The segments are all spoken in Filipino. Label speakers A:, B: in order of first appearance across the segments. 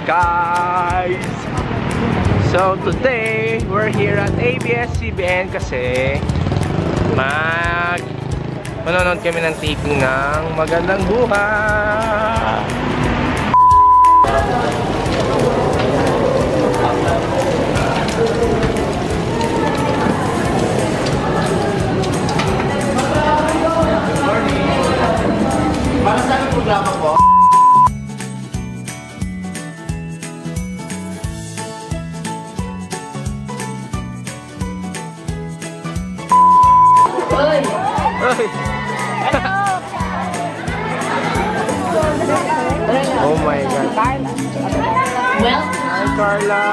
A: guys! So today, we're here at ABS-CBN kasi manonood kami ng taping ng Magandang Buhay! Good morning! Para saan ang programa po?
B: Hoy!
A: Hoy! Oh my God!
B: Well,
A: Hi Carla!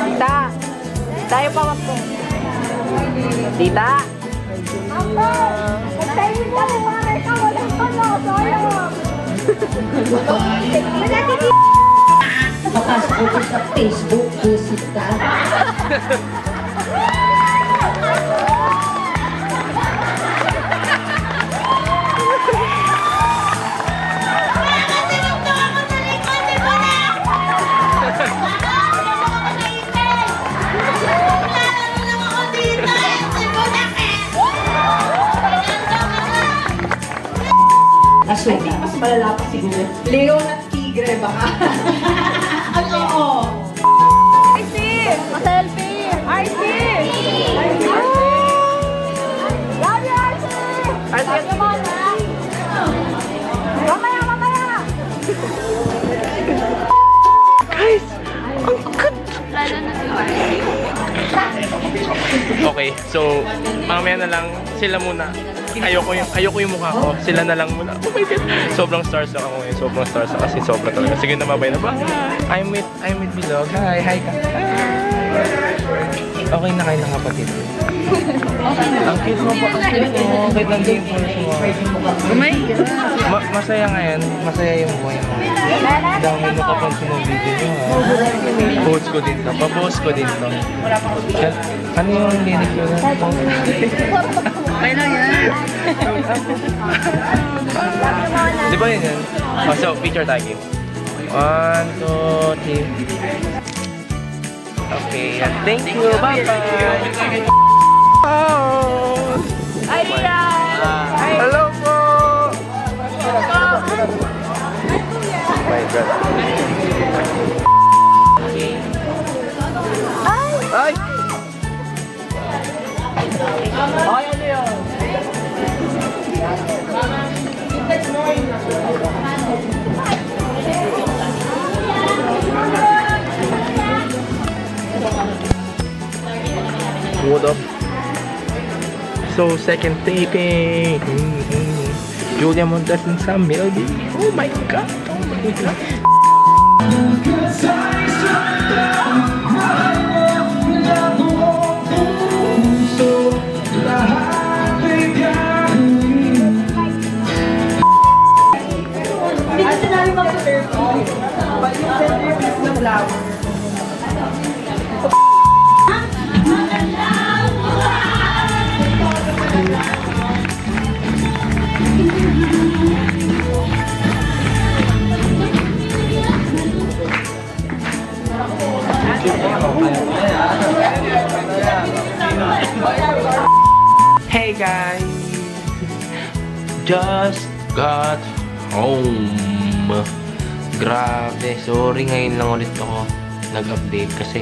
B: Tita! Tayo pa po. Tita! Papasok ko sa Facebook, visit ka. Aswede. Mas malala pa siguro. Leon at tigre baka. Ano? Oo. RC! Ma-selfie! RC! RC! Love you, RC! RC! Mamaya, mamaya!
A: Guys! Ang good!
B: Lalo na si RC.
A: Okay, so mamaya na lang sila muna. Ayoko yung mukha ko. Sila na lang muna. Oh my God. Sobrang stars ako ngayon. Sobrang stars ako kasi sobra talaga. Sige na, mabay na ba? I'm with Bilog. Hi ka. Okay na kayo ng kapatid. Ang cute mo po. Ang cute mo. Kahit nandun po mo. Masaya ngayon. Masaya yung buhay mo. Dami mo kapansin ng video nyo. Post ko din to. Pa-post ko din to. Ano yung linig ko na?
B: Ay lang yan.
A: Di ba yun yan? Oh, so, picture tagging. 1, 2, 3. Okay, and thank you. Bye-bye. Oh!
B: Ay,
A: Hello po! Oh my God. Ay! Ay, ano yun? What up? So, second taping. Julia Montes and Sam Melody. Oh my God! Oh my God! Hey guys! Just got home. Grabe, sorry ngayon lang ulit ako nag-update kasi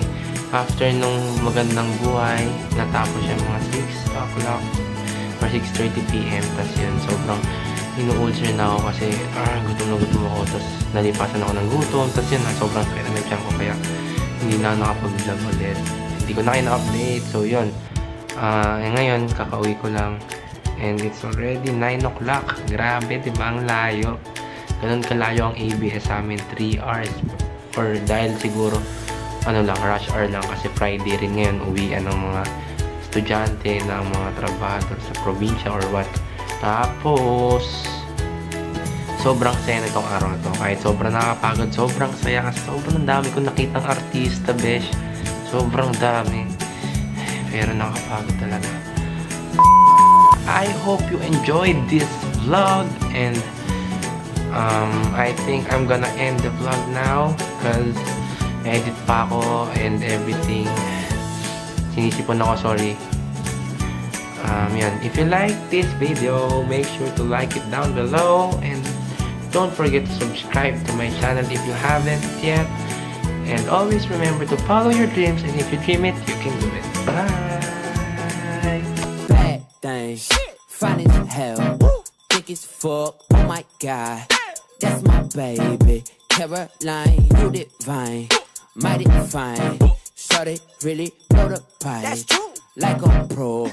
A: after nung Magandang Buhay, natapos siya mga 6 o'clock or 6:30 PM. Tapos yun, sobrang inu-ulcer na ako kasi gutom na gutom ako. Tapos nalipasan ako ng gutom. Tapos yun, sobrang pera na tiyan ko kaya hindi na nakapag-vlog ulit. Hindi ko na kayo na-update. So yun, ngayon kakauwi ko lang and it's already 9 o'clock. Grabe, diba? Ang layo. Ganun kalayo ang ABS sa amin, 3 hours. Or dahil siguro ano lang, rush hour lang kasi Friday rin ngayon, uwian ng mga estudyante, ng mga trabahador sa probinsya or what. Tapos sobrang saya na itong araw na to. Kahit sobrang nakapagod, sobrang saya kasi sobrang dami kong nakitang artista, besh. Sobrang dami. Pero nakapagod talaga. I hope you enjoyed this vlog and I think I'm gonna end the vlog now because edit pa ako and everything. Sinisipon ako, sorry. Yan. If you like this video, make sure to like it down below and don't forget to subscribe to my channel if you haven't yet. And always remember to follow your dreams, and if you dream it, you can do it. Bye!
C: Bad things, fine as hell, thick as fuck, oh my god. That's my baby, Caroline, you divine, mighty fine. Shorty really blow the pipe, like a pro.